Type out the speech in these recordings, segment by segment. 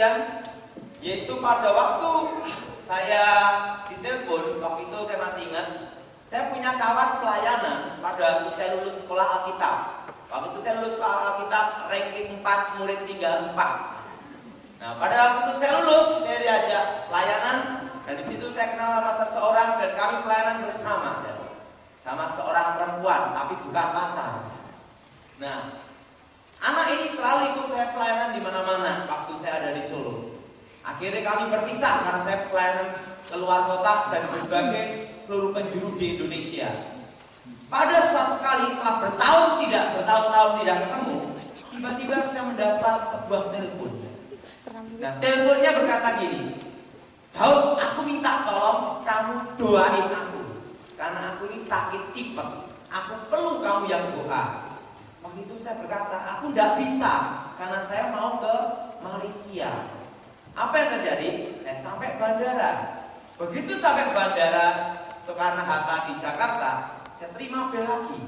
sekalian, yaitu pada waktu saya ditelepon, waktu itu saya masih ingat, saya punya kawan pelayanan pada waktu saya lulus sekolah Alkitab. Waktu itu saya lulus sekolah Alkitab, ranking 4, murid tinggal 4. Nah, pada waktu itu saya lulus, saya diajak pelayanan, dan di situ saya kenal sama seseorang dan kami pelayanan bersama, sama seorang perempuan, tapi bukan pacar. Nah, anak ini selalu ikut saya pelayanan di mana-mana waktu saya ada di Solo. Akhirnya kami berpisah karena saya pelayanan keluar kota dan berbagai seluruh penjuru di Indonesia. Pada suatu kali setelah bertahun-tahun tidak ketemu, tiba-tiba saya mendapat sebuah telepon. Nah, teleponnya berkata gini, Daud, aku minta tolong kamu doain aku, karena aku ini sakit tipes, aku perlu kamu yang doa. Waktu itu saya berkata, aku tidak bisa, karena saya mau ke Malaysia. Apa yang terjadi? Saya sampai bandara. Begitu sampai bandara Soekarno-Hatta di Jakarta, saya terima bel lagi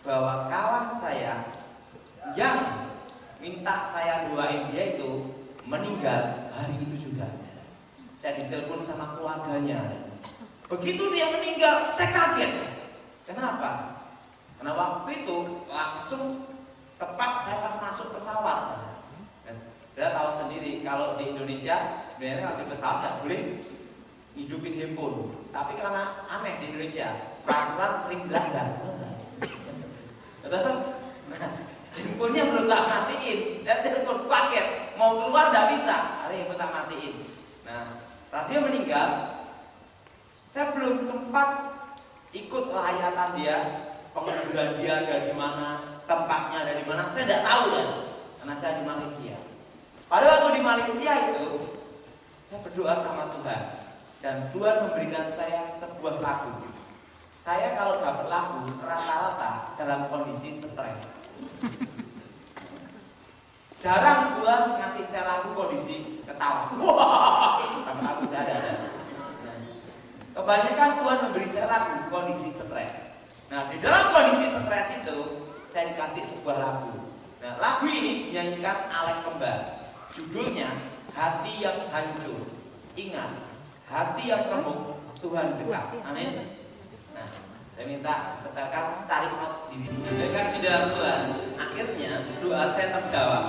bahwa kawan saya yang minta saya doain dia itu meninggal hari itu juga. Saya ditelepon sama keluarganya. Begitu dia meninggal, saya kaget. Kenapa? Karena waktu itu langsung tepat saya pas masuk pesawat. Sudah tahu sendiri kalau di Indonesia sebenarnya kalau di pesawat nggak boleh hidupin handphone. Tapi karena aneh di Indonesia, peraturan sering dilanggar. Nah, handphonenya belum tak matiin, dan telepon paket mau keluar nggak bisa, ada yang tak matiin. Nah, setelah dia meninggal, saya belum sempat ikut layatan dia, penguburan dia dari mana, tempatnya dari mana, saya tidak tahu dan karena saya di Malaysia. Pada waktu di Malaysia itu, saya berdoa sama Tuhan dan Tuhan memberikan saya sebuah lagu. Saya kalau dapat lagu rata-rata dalam kondisi stres. Jarang Tuhan ngasih saya lagu kondisi ketawa. Aku tidak ada. Kebanyakan Tuhan memberi saya lagu kondisi stres. Nah, di dalam kondisi stres itu saya dikasih sebuah lagu. Nah, lagu ini dinyanyikan Alex Kembar. Judulnya Hati Yang Hancur. Ingat, hati yang remuk Tuhan dekat. Amin. Nah, saya minta setelkan cari not di sini. Terima kasih dalam Tuhan. Akhirnya doa saya terjawab.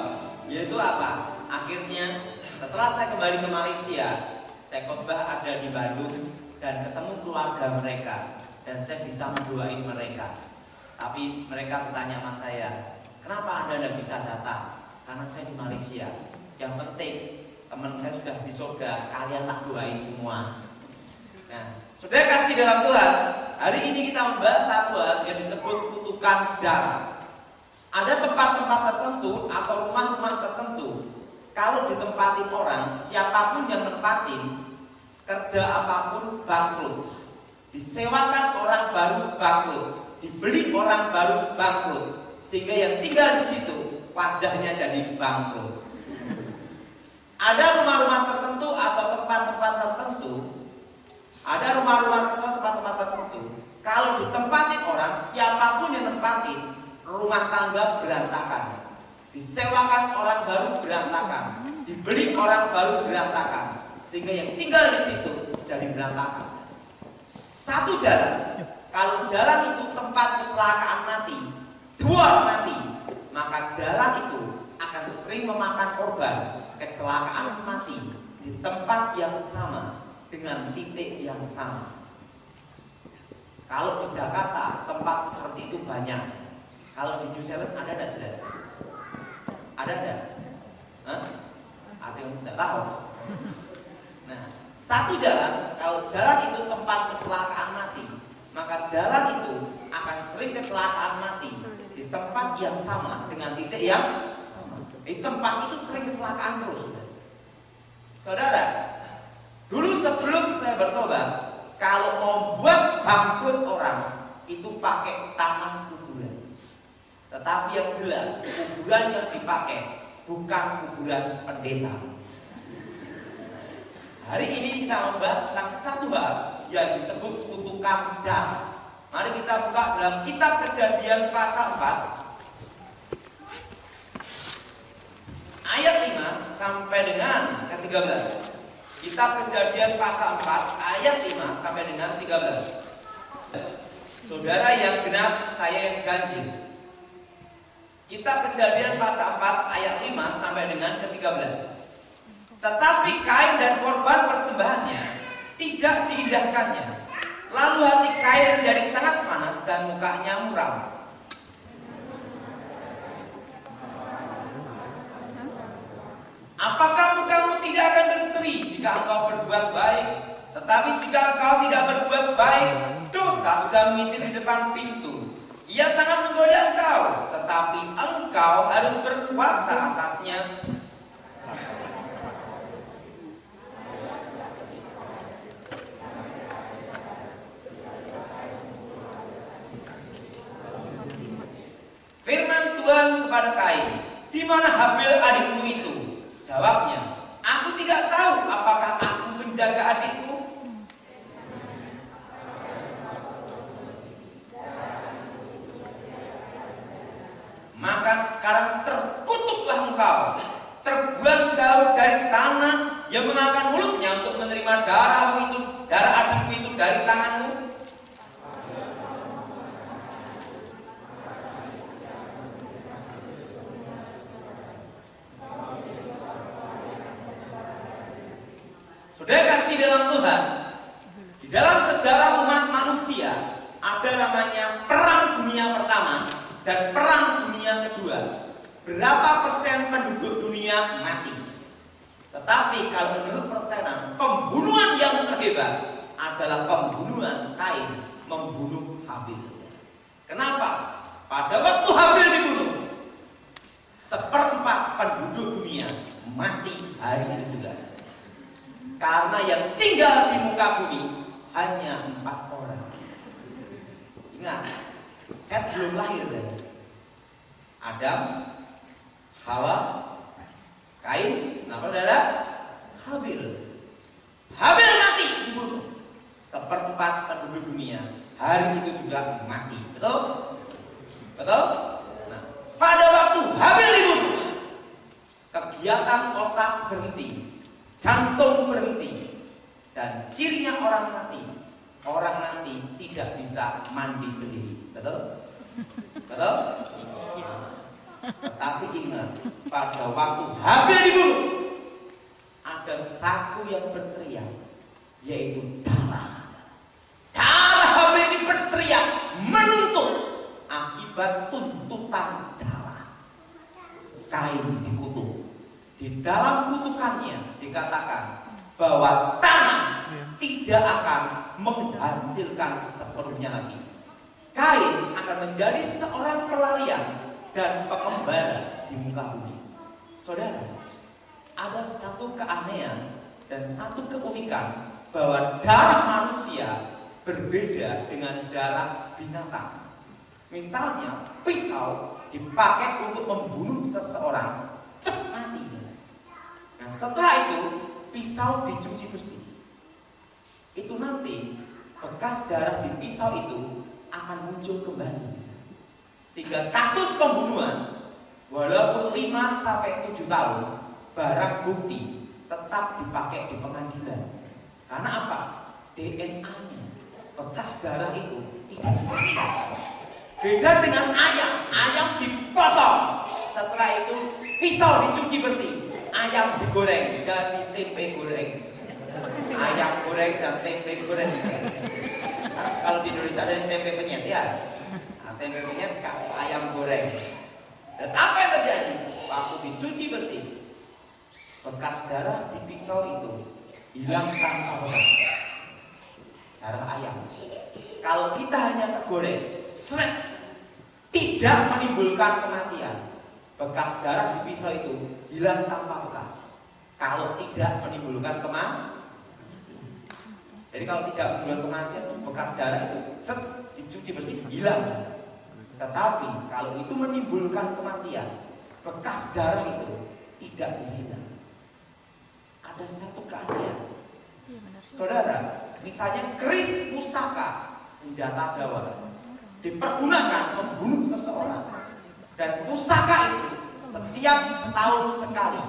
Yaitu apa? Akhirnya setelah saya kembali ke Malaysia, saya khotbah ada di Bandung dan ketemu keluarga mereka dan saya bisa mendoain mereka. Tapi mereka bertanya sama saya, kenapa Anda tidak bisa datang? Karena saya di Malaysia. Yang penting teman saya sudah di surga, kalian tak doain semua. Nah, saudara kasih dalam Tuhan, hari ini kita membahas satu hal yang disebut kutukan darah. Ada tempat-tempat tertentu atau rumah-rumah tertentu, kalau ditempatin orang, siapapun yang nempatin, kerja apapun bangkrut. Disewakan orang baru bangkrut, dibeli orang baru bangkrut, sehingga yang tinggal di situ wajahnya jadi bangkrut. Ada rumah-rumah tertentu atau tempat-tempat tertentu, tempat-tempat tertentu. Kalau ditempatin orang, siapapun yang nempatin, rumah tangga berantakan. Disewakan orang baru berantakan, dibeli orang baru berantakan, sehingga yang tinggal di situ jadi berantakan. Satu jalan, kalau jalan itu tempat kecelakaan mati, dua mati, maka jalan itu akan sering memakan korban kecelakaan mati di tempat yang sama dengan titik yang sama. Kalau di Jakarta tempat seperti itu banyak. Kalau di New Zealand ada enggak, saudara? Ada enggak? Hah? Ada yang tidak tahu. Nah, satu jalan, kalau jalan itu tempat kecelakaan mati, maka jalan itu akan sering kecelakaan mati di tempat yang sama dengan titik yang sama. Di tempat itu sering kecelakaan terus. Saudara, dulu sebelum saya bertobat, kalau mau buat bangkrut orang itu pakai tanah kuburan. Tetapi yang jelas kuburan yang dipakai bukan kuburan pendeta. Hari ini kita membahas tentang satu hal yang disebut kutukan darah. Mari kita buka dalam kitab Kejadian pasal 4 ayat 5 sampai dengan ke-13. Kita Kejadian pasal 4 ayat 5 sampai dengan 13. Saudara yang genap, saya yang ganjil. Kita Kejadian pasal 4 ayat 5 sampai dengan ke-13. Tetapi Kain dan korban persembahannya tidak diindahkannya. Lalu hati Kain menjadi sangat panas dan mukanya muram. Apakah mukamu tidak akan berseri jika engkau berbuat baik? Tetapi jika engkau tidak berbuat baik, dosa sudah mengintir di depan pintu. Ia sangat menggoda engkau, tetapi engkau harus berkuasa atasnya. Firman Tuhan kepada Kain, di mana Habil adikmu itu? Jawabnya, aku tidak tahu apakah aku menjaga adikku. Maka sekarang terkutuklah engkau, terbuang jauh dari tanah yang mengangkat mulutnya untuk menerima darah adikmu itu dari tanganmu. Saudara kasih dalam Tuhan, di dalam sejarah umat manusia ada namanya Perang Dunia Pertama dan Perang Dunia Kedua. Berapa persen penduduk dunia mati? Tetapi kalau menurut persenan, pembunuhan yang terhebat adalah pembunuhan Kain membunuh Habil. Kenapa? Pada waktu Habil dibunuh, 1/4 penduduk dunia mati hari itu juga. Karena yang tinggal di muka bumi hanya 4 orang. Ingat, Set belum lahir dari Adam, Hawa, Kain, kenapa saudara? Habil. Habil mati dibunuh. 1/4 penduduk dunia hari itu juga mati. Betul? Betul? Nah, pada waktu Habil dibunuh, kegiatan otak berhenti, jantung berhenti, dan cirinya orang mati tidak bisa mandi sendiri. Betul? Betul? Tetapi ingat, pada waktu Habil dibunuh, ada satu yang berteriak, yaitu darah. Darah Habil ini berteriak menuntut akibat tuntutan darah. Kain dikutuk. Di dalam kutukannya dikatakan bahwa tanah tidak akan menghasilkan sepenuhnya lagi. Kain akan menjadi seorang pelarian dan pengembara di muka bumi. Saudara, ada satu keanehan dan satu keunikan bahwa darah manusia berbeda dengan darah binatang. Misalnya, pisau dipakai untuk membunuh seseorang, cepat mati. Nah, setelah itu pisau dicuci bersih. Itu nanti bekas darah di pisau itu akan muncul kembali. Sehingga kasus pembunuhan walaupun 5-7 tahun, barang bukti tetap dipakai di pengadilan. Karena apa? DNA-nya, bekas darah itu tidak bisa dipakai. Beda dengan ayam dipotong. Setelah itu pisau dicuci bersih, ayam digoreng jadi tempe goreng. Ayam goreng dan tempe goreng. Nah, kalau di Indonesia ada tempe penyet ya. Nah, tempe penyet kasih ayam goreng. Dan apa yang terjadi? Waktu dicuci bersih, bekas darah di pisau itu hilang tanpa bekas. Darah ayam. Kalau kita hanya kegoreng, tidak menimbulkan kematian. Bekas darah di pisau itu hilang tanpa bekas. Kalau tidak menimbulkan kematian. Jadi kalau tidak menimbulkan kematian, bekas darah itu dicuci bersih hilang. Tetapi kalau itu menimbulkan kematian, bekas darah itu tidak bisa hilang. Ada satu keanehan. Saudara, misalnya keris pusaka, senjata Jawa, dipergunakan membunuh seseorang, dan pusaka itu setiap setahun sekali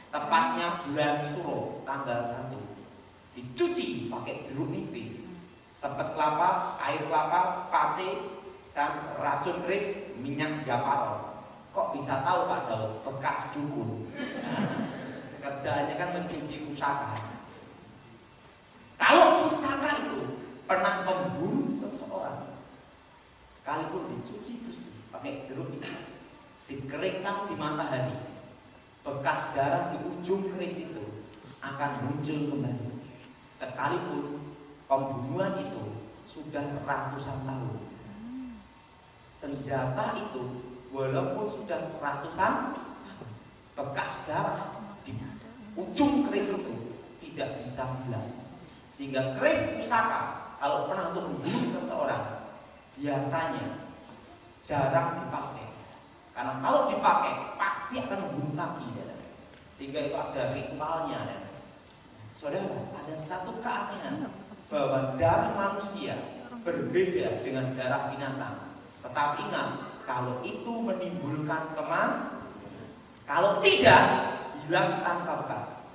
tepatnya bulan Suro tanggal 1, dicuci pakai jeruk nipis, sepet kelapa, air kelapa, pace, racun keris, minyak japaron. Kok bisa tahu Pak Daud? Bekas dukun. Kerjaannya kan mencuci pusaka. Kalau pusaka itu pernah membunuh seseorang, sekalipun dicuci bersih pakai jeruk nipis, dikeringkan di matahari, bekas darah di ujung keris itu akan muncul kembali. Sekalipun pembunuhan itu sudah ratusan tahun, senjata itu walaupun sudah ratusan tahun, bekas darah di ujung keris itu tidak bisa hilang. Sehingga keris pusaka kalau pernah untuk membunuh seseorang biasanya jarang dipakai, karena kalau dipakai pasti akan membunuh lagi. Sehingga itu ada ritualnya. Saudara, ada satu keanehan bahwa darah manusia berbeda dengan darah binatang. Tetapi ingat, kalau itu menimbulkan kematian, kalau tidak, hilang tanpa bekas.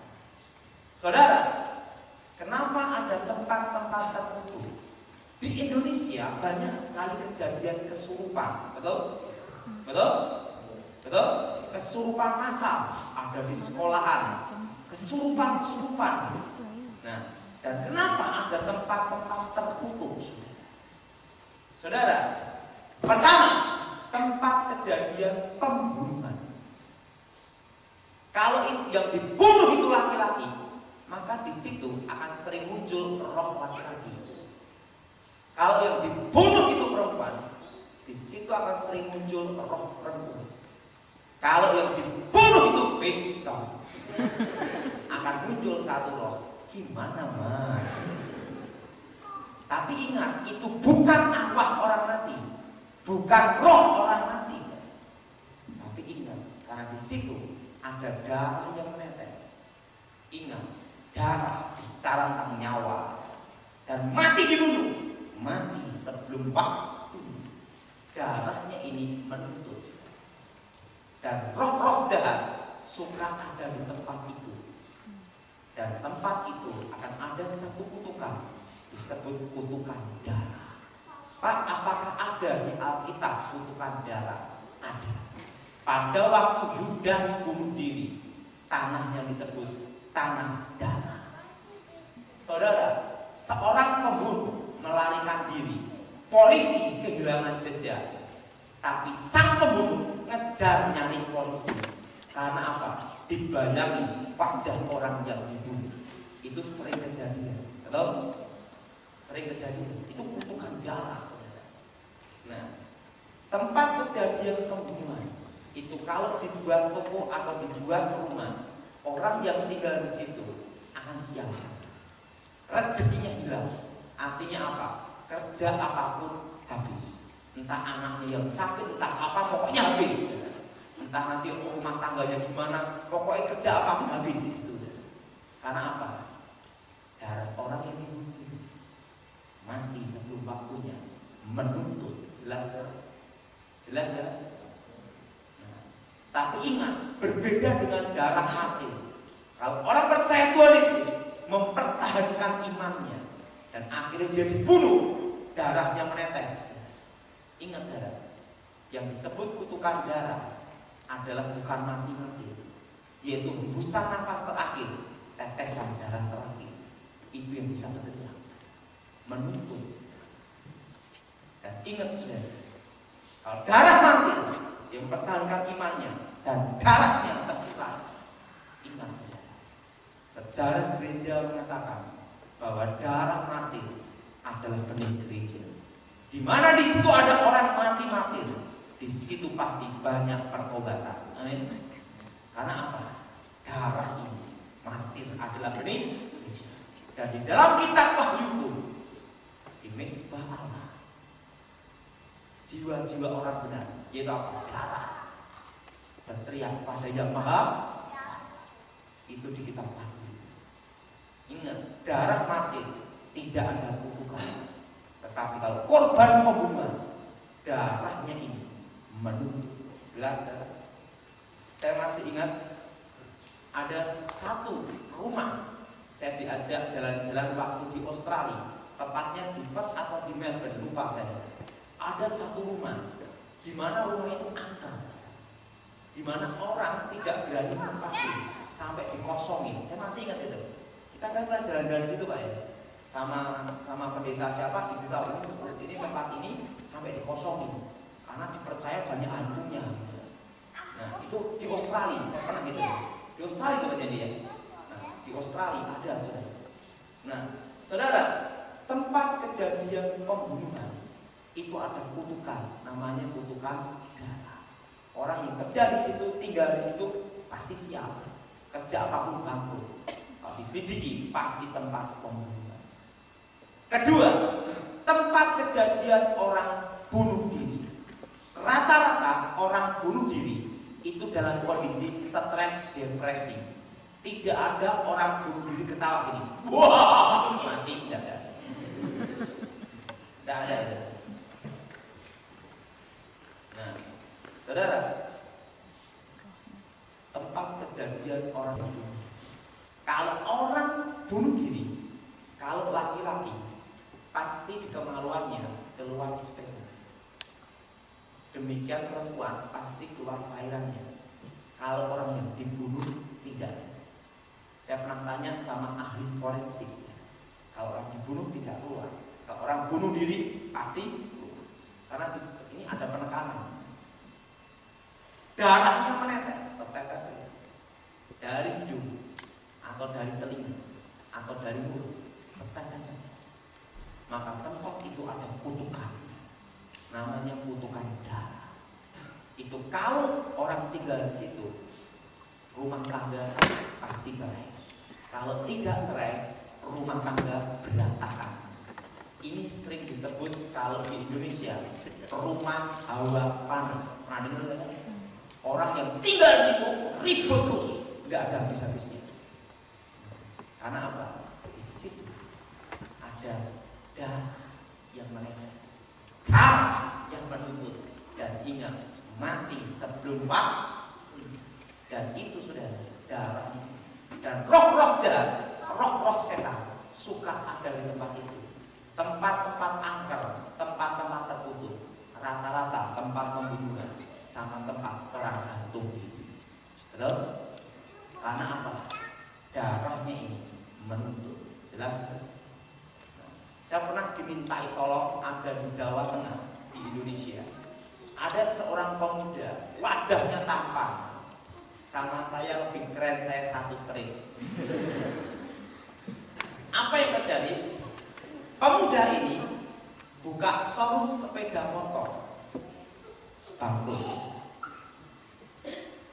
Saudara, kenapa ada tempat-tempat tertentu di Indonesia banyak sekali kejadian kesurupan? Betul? Betul? Betul? Kesurupan massal ada di sekolahan, kesurupan. Nah, dan kenapa ada tempat-tempat tertutup? Saudara, pertama, tempat kejadian pembunuhan. Kalau yang dibunuh itu laki-laki, maka di situ akan sering muncul roh laki-laki. Kalau yang dibunuh itu perempuan, di situ akan sering muncul roh perempuan. Kalau yang dibunuh itu bencong, akan muncul satu roh. Gimana mas? Tapi ingat, itu bukan arwah orang mati, bukan roh orang mati. Tapi ingat, karena di situ ada darah yang menetes. Ingat, darah bicara tentang nyawa. Dan mati dibunuh, mati sebelum waktu. Darahnya ini menuntut. Dan roh-roh jahat suka ada di tempat itu. Dan tempat itu akan ada satu kutukan, disebut kutukan darah. Pak, apakah ada di Alkitab kutukan darah? Ada. Pada waktu Yudas bunuh diri, tanahnya disebut tanah darah. Saudara, seorang pembunuh melarikan diri, polisi kehilangan jejak, tapi sang pembunuh ngejar nyari polisi. Karena apa? Dibayangi wajah orang yang dibunuh. Itu sering kejadian. Betul? Sering kejadian. Itu kutukan darah. Nah, tempat kejadian pembunuhan itu kalau dibuat toko atau dibuat rumah, orang yang tinggal di situ akan sial. Rezekinya hilang. Artinya apa? Kerja apapun habis. Entah anaknya yang sakit, entah apa, pokoknya habis. Entah nanti rumah tangganya gimana, pokoknya kerja apapun habis di situ. Karena apa? Darah orang yang dibunuh itu mati sebelum waktunya, menuntut. Jelas kan? Jelas kan? Nah, tapi ingat, berbeda dengan darah mati. Kalau orang percaya Tuhan Yesus, mempertahankan imannya, dan akhirnya dia dibunuh, darahnya menetes. Ingat darah, yang disebut kutukan darah adalah bukan mati-mati, yaitu hembusan nafas terakhir, tetesan darah terakhir. Itu yang bisa berteriak, menuntut. Dan ingat saudara, kalau darah mati, dia mempertahankan imannya dan darahnya tercurah. Ingat saudara, sejarah gereja mengatakan bahwa darah mati adalah benih gereja. Di mana di situ ada orang mati, di situ pasti banyak pertobatan. Amin. Karena apa? Darah ini martir adalah benih gereja. Dan di dalam kitab Wahyu, di mezbah Allah, jiwa-jiwa orang benar, yaitu apa? Darah, berteriak pada Yang Maha Kuasa. Itu di kitab Wahyu. Ingat, darah mati tidak ada kutukan. Tetapi kalau korban pembunuhan, darahnya ini menuntut. Jelas kan? Saya masih ingat ada satu rumah, saya diajak jalan-jalan waktu di Australia, tepatnya di Perth atau di Melbourne, lupa saya. Ada satu rumah, di mana rumah itu angker, di mana orang tidak berani menempati sampai dikosongin. Saya masih ingat itu. Kita kan pernah jalan-jalan gitu Pak ya, sama pendeta siapa diberitahu ini tempat ini sampai dikosongin karena dipercaya banyak hantunya. Nah itu di Australia, saya pernah gitu. Di Australia itu kejadian. Nah, di Australia ada saudara. Nah, saudara, tempat kejadian pembunuhan itu ada kutukan, namanya kutukan darah. Orang yang kerja di situ, tinggal di situ pasti sial. Kerja apapun bangkrut. Kalau diselidiki pasti tempat pembunuhan. Kedua, tempat kejadian orang bunuh diri. Rata-rata orang bunuh diri itu dalam kondisi stres, depresi. Tidak ada orang bunuh diri ketawa gini, wah mati, tidak ada. Tidak ada. Nah, saudara, tempat kejadian orang bunuh. Kalau orang bunuh diri, kalau laki-laki, pasti di kemaluannya keluar sperma. Demikian perempuan pasti keluar cairannya. Kalau orang yang dibunuh tidak. Saya pernah tanya sama ahli forensik. Kalau orang dibunuh tidak keluar. Kalau orang bunuh diri pasti keluar. Karena ini ada penekanan. Darahnya menetes, setetes saja. Dari hidung atau dari telinga atau dari mulut, setetes saja. Maka tempat itu ada kutukan. Namanya kutukan darah. Itu kalau orang tinggal di situ, rumah tangga pasti cerai. Kalau tidak cerai, rumah tangga berantakan. Ini sering disebut kalau di Indonesia rumah hawa panas. Nah, dengar kan? Orang yang tinggal di situ ribut terus, nggak ada habis-habisnya. Karena apa? Di situ ada darah yang menetes. Darah yang menuntut. Dan ingat, mati sebelum waktu. Dan itu sudah darah. Dan roh-roh jahat, roh-roh setan suka ada di tempat itu. Tempat-tempat angker, tempat-tempat tertutup, rata-rata tempat pembunuhan sama tempat orang gantung diri. Betul? Karena apa? Darahnya ini menuntut. Jelas? Saya pernah dimintai tolong ada di Jawa Tengah, di Indonesia. Ada seorang pemuda, wajahnya tampan. Sama saya lebih keren, saya satu string. Apa yang terjadi? Pemuda ini buka showroom sepeda motor, bangkrut.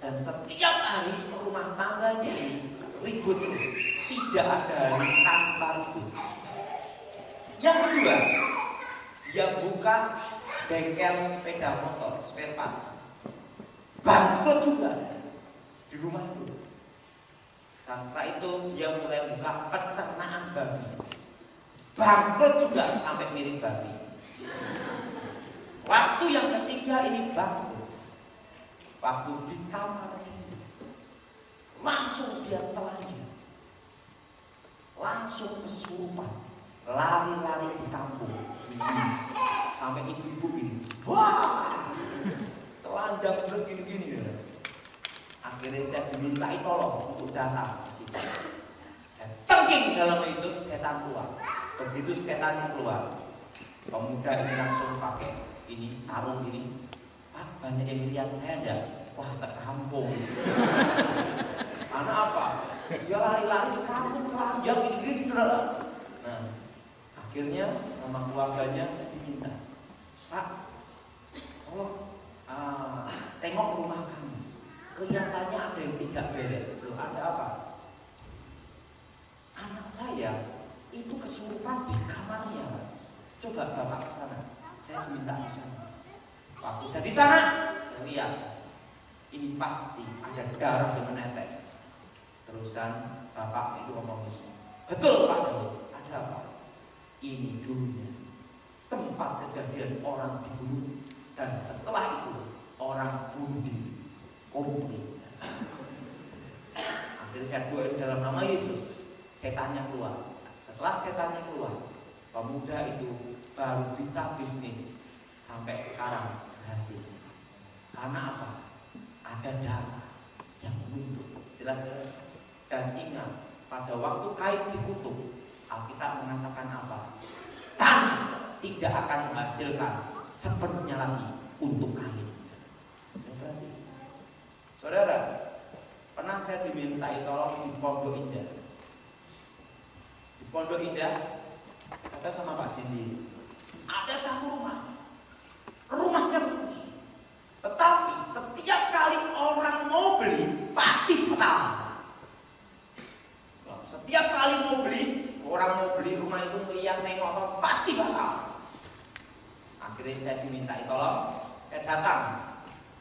Dan setiap hari rumah tangganya ini ribut terus. Tidak ada hari tanpa ribut. Yang kedua, dia buka bengkel sepeda motor, spare part. Bangkrut juga di rumah itu. Setelah itu dia mulai buka peternakan babi. Bangkrut juga sampai mirip babi. Waktu yang ketiga ini bangkrut. Waktu di kamarnya langsung dia telanjang, langsung kesurupan. Lari-lari di kampung, sampai ibu-ibu gini, wah, telanjang bener gini-gini. Akhirnya saya dimintai tolong untuk datang ke situ. Saya tengking dalam Yesus, setan keluar. Begitu setannya keluar, pemuda ini langsung pakai ini sarung ini. Pak, banyak yang lihat saya enggak? Wah, sekampung. Karena apa? Dia lari-lari di kampung, telanjang gini-gini, saudara. Nah, akhirnya sama keluarganya saya diminta, Pak, tolong tengok rumah kami. Kelihatannya ada yang tidak beres. Loh, ada apa? Anak saya itu kesurupan di kamarnya. Coba bapak ke sana. Saya diminta di sana. Waktu saya di sana, saya lihat ini pasti ada darah yang menetes. Terusan bapak itu ngomong, betul Pak Daud, ada apa? Ini dulunya tempat kejadian orang dibunuh, dan setelah itu orang bunuh diri komplit. Akhirnya saya doain dalam nama Yesus, setannya keluar. Setelah setannya keluar, pemuda itu baru bisa bisnis sampai sekarang berhasil. Karena apa? Ada darah yang menuntut. Jelas? Dan ingat, pada waktu kain dikutuk, Alkitab mengatakan apa? Tanah tidak akan menghasilkan sepenuhnya lagi untuk kain. Berarti, saudara, pernah saya dimintai tolong di Pondok Indah. Di Pondok Indah, kata sama Pak Jindi, ada satu rumah, rumahnya bagus, tetapi setiap kali orang mau beli pasti batal. Setiap kali mau beli, orang mau beli rumah itu melihat nengok pasti batal. Akhirnya saya dimintai tolong, saya datang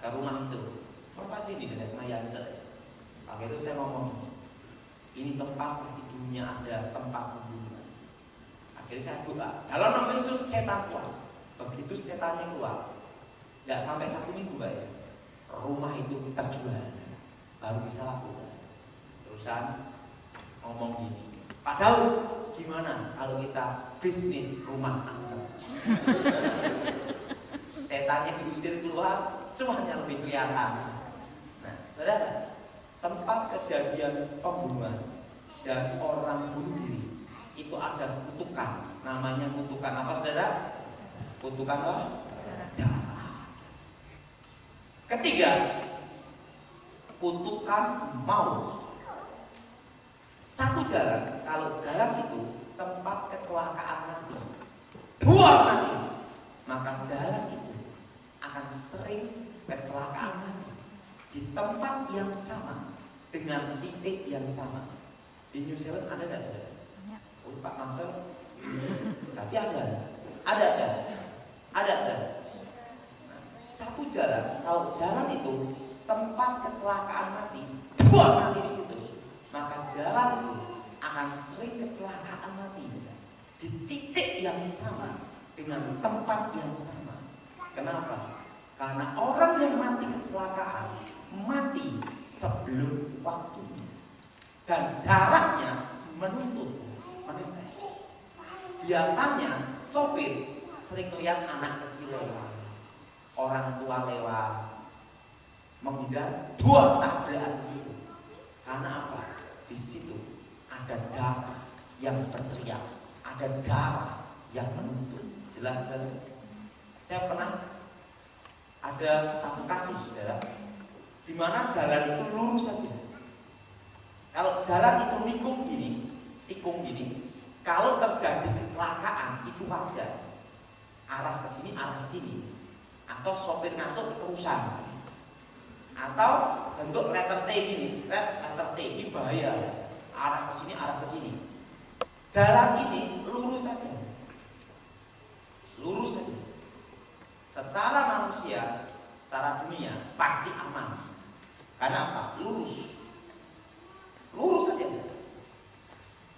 ke rumah itu. Sama Pak Jindi katanya, Mayance. Akhirnya itu saya ngomong, ini tempat pasti dunia ada tempat pembunuhan. Akhirnya saya doa, dalam nama Yesus setan keluar. Begitu setannya keluar, tidak sampai 1 minggu Pak ya, rumah itu terjual, baru bisa laku. Terusan ngomong gini, Pak Daud, gimana kalau kita bisnis rumah angker? Setannya diusir keluar, cuanya lebih kelihatan. Nah, saudara, tempat kejadian pembunuhan dan orang bunuh diri itu ada kutukan, namanya kutukan apa saudara? Kutukan apa? Darah. Ketiga, kutukan maut. Satu jalan, kalau jalan itu tempat kecelakaan mati, buang mati, maka jalan itu akan sering kecelakaan mati di tempat yang sama dengan titik yang sama. Di New Zealand ada nggak saudara? Oh, Pak Mamsel, berarti ada saudara. Nah, satu jalan, kalau jalan itu tempat kecelakaan mati, buang mati di situ, maka jalan itu akan sering kecelakaan mati di titik yang sama dengan tempat yang sama. Kenapa? Karena orang yang mati kecelakaan mati sebelum waktunya dan darahnya menetes. Biasanya sopir sering melihat anak kecil lewat, orang tua lewat, menghindar, dua tabrakan di situ. Karena apa? Di situ ada darah yang berteriak, ada darah yang menuntut. Jelas kan? Saya pernah ada satu kasus, saudara, di mana jalan itu lurus saja. Kalau jalan itu tikung gini, kalau terjadi kecelakaan itu wajar. Arah ke sini, arah ke sini, atau sopir ngantuk keterusan, atau bentuk letter T gini, letter T ini bahaya. Arah ke sini, arah ke sini. Jalan ini lurus saja. Lurus saja. Secara manusia, secara dunia pasti aman. Karena apa? Lurus. Lurus saja.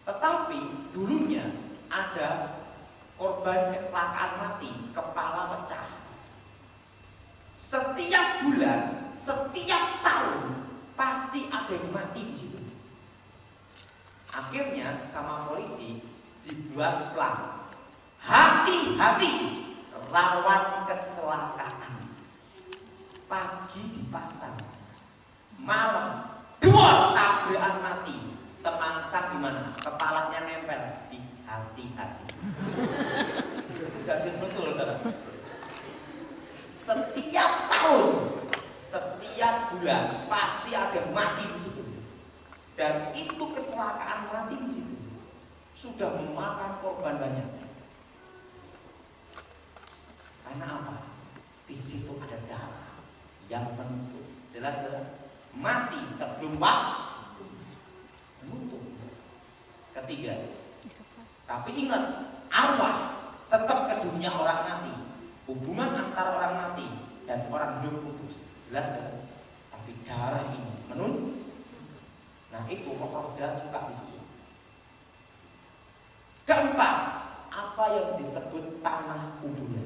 Tetapi dulunya ada korban kecelakaan mati, kepala pecah. Setiap bulan, setiap tahun pasti ada yang mati di situ. Akhirnya sama polisi dibuat plan. Hati-hati, rawan kecelakaan. Pagi dipasang, malam dua tabrakan mati. Temangsa gimana? Kepalanya nempel di hati-hati. Jadi betul, saudara. Setiap tahun, setiap bulan pasti ada mati di situ. Dan itu kecelakaan mati di situ sudah memakan korban banyak. Karena apa? Di situ ada darah yang menuntut. Jelas, saudara? Mati sebelum waktu. Menuntut. Ketiga, tapi ingat, arwah tetap ke dunia orang mati. Hubungan antara orang mati dan orang hidup putus. Jelas kan? Tapi darah ini menuntut. Nah itu roh jahat suka di situ. Keempat, apa yang disebut tanah kuburan?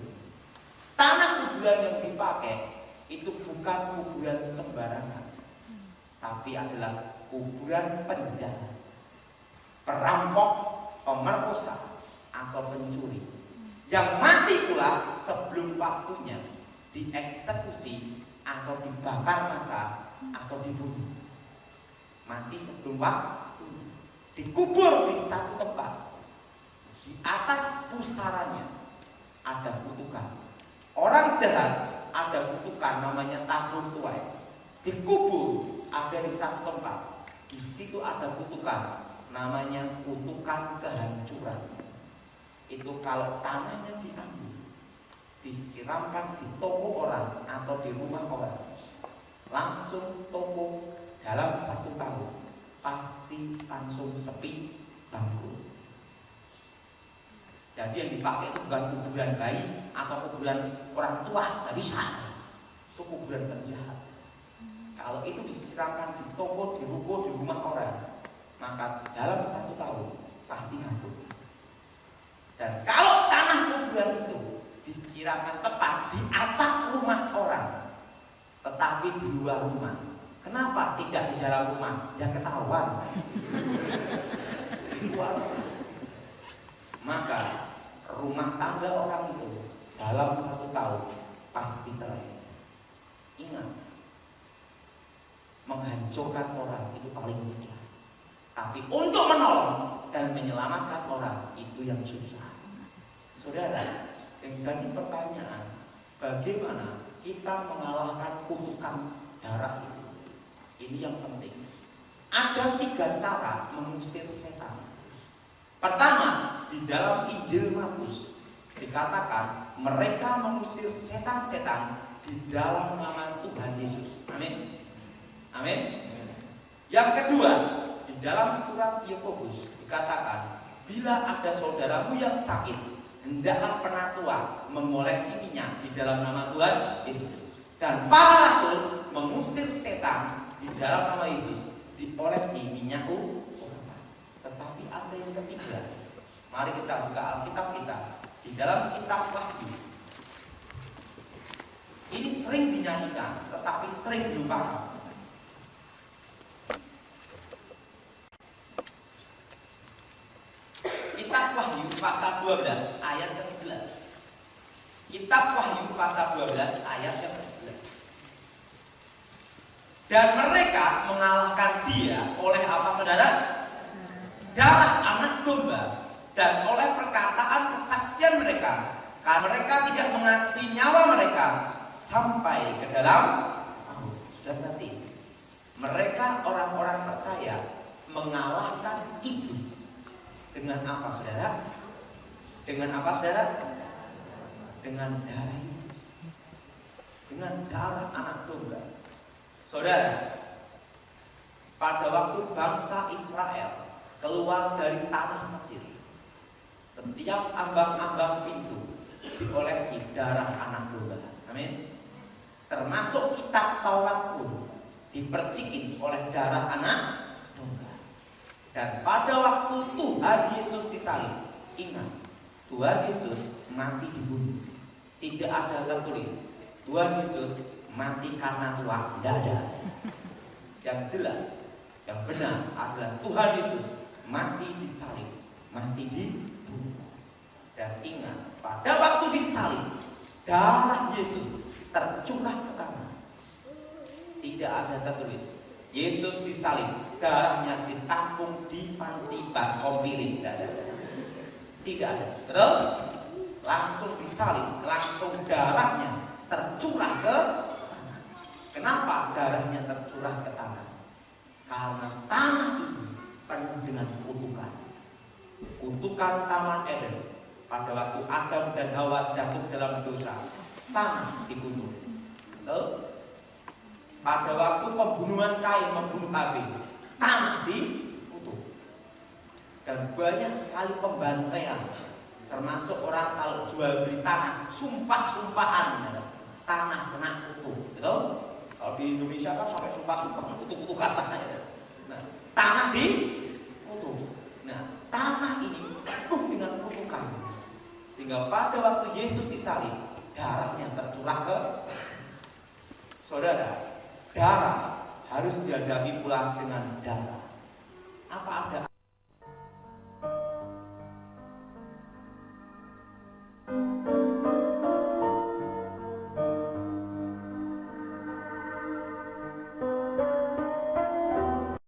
Tanah kuburan yang dipakai itu bukan kuburan sembarangan, tapi adalah kuburan penjahat, perampok, pemerkosa, atau pencuri, yang mati pula sebelum waktunya, dieksekusi atau dibakar massa atau dibunuh. Mati sebelum waktunya, dikubur di satu tempat. Di atas pusaranya ada kutukan. Orang jahat ada kutukan namanya tabur tuai. Dikubur ada di satu tempat. Di situ ada kutukan namanya kutukan kehancuran. Itu kalau tanahnya diambil, disiramkan di toko orang atau di rumah orang, langsung toko dalam 1 tahun pasti langsung sepi, bangkrut. Jadi yang dipakai itu bukan kuburan bayi atau kuburan orang tua, nggak bisa. Itu kuburan penjahat. Kalau itu disiramkan di toko, di ruko, di rumah orang, maka dalam 1 tahun pasti bangkrut. Dan kalau tanah kuburan itu disiramkan tepat di atap rumah orang, tetapi di luar rumah, kenapa tidak di dalam rumah? Ya ketahuan. Di luar rumah. Maka rumah tangga orang itu dalam 1 tahun pasti cerai. Ingat, menghancurkan orang itu paling mudah, tapi untuk menolong dan menyelamatkan orang itu yang susah. Saudara, yang jadi pertanyaan, bagaimana kita mengalahkan kutukan darah itu? Ini yang penting. Ada 3 cara mengusir setan. Pertama, di dalam Injil Matius dikatakan mereka mengusir setan-setan di dalam nama Tuhan Yesus. Amin. Amin. Yang kedua, di dalam surat Yakobus dikatakan, bila ada saudaramu yang sakit, hendaklah penatua mengolesi minyak di dalam nama Tuhan Yesus. Dan para rasul mengusir setan di dalam nama Yesus, diolesi minyak urban. Tetapi ada yang ketiga. Mari kita buka Alkitab kita di dalam kitab Wahyu. Ini sering dinyanyikan, tetapi sering dilupakan. Kitab Wahyu pasal 12 ayat ke-11. Kitab Wahyu pasal 12 ayat ke-11. Dan mereka mengalahkan dia oleh apa, saudara? Darah anak domba dan oleh perkataan kesaksian mereka. Karena mereka tidak mengasihi nyawa mereka sampai ke dalam maut. Sudah berarti mereka orang-orang percaya mengalahkan iblis. Dengan apa, saudara? Dengan apa, saudara? Dengan darah Yesus. Dengan darah anak domba. Saudara, pada waktu bangsa Israel keluar dari tanah Mesir, setiap ambang-ambang pintu diolesi darah anak domba. Amin. Termasuk kitab Taurat pun dipercikin oleh darah anak domba. Dan pada waktu Tuhan Yesus disalib, ingat, Tuhan Yesus mati dibunuh. Tidak ada tertulis Tuhan Yesus mati karena tua, tidak ada. Yang jelas, yang benar adalah Tuhan Yesus mati disalib, mati dibunuh. Dan ingat, pada waktu disalib, darah Yesus tercurah ke tanah. Tidak ada tertulis Yesus disalib, darahnya ditampung di panci baskom piring. Tidak ada. Tidak ada. Terus langsung disalib, langsung darahnya tercurah ke tanah. Kenapa darahnya tercurah ke tanah? Karena tanah ini penuh dengan kutukan. Kutukan Taman Eden. Pada waktu Adam dan Hawa jatuh dalam dosa, tanah dikutuk. Pada waktu pembunuhan Kain membunuh Habil, tanah dikutuk. Dan banyak sekali pembantaian, termasuk orang kalau jual beli tanah, sumpah-sumpahan, tanah kena kutuk. Betul? Kalau di Indonesia kan sampai sumpah-sumpah, kutuk-kutukan tanahnya. Nah, tanah dikutuk. Nah, tanah ini penuh dengan kutukan. Sehingga pada waktu Yesus disalib, darahnya tercurah ke saudara. Darah harus dihadapi pula dengan damai.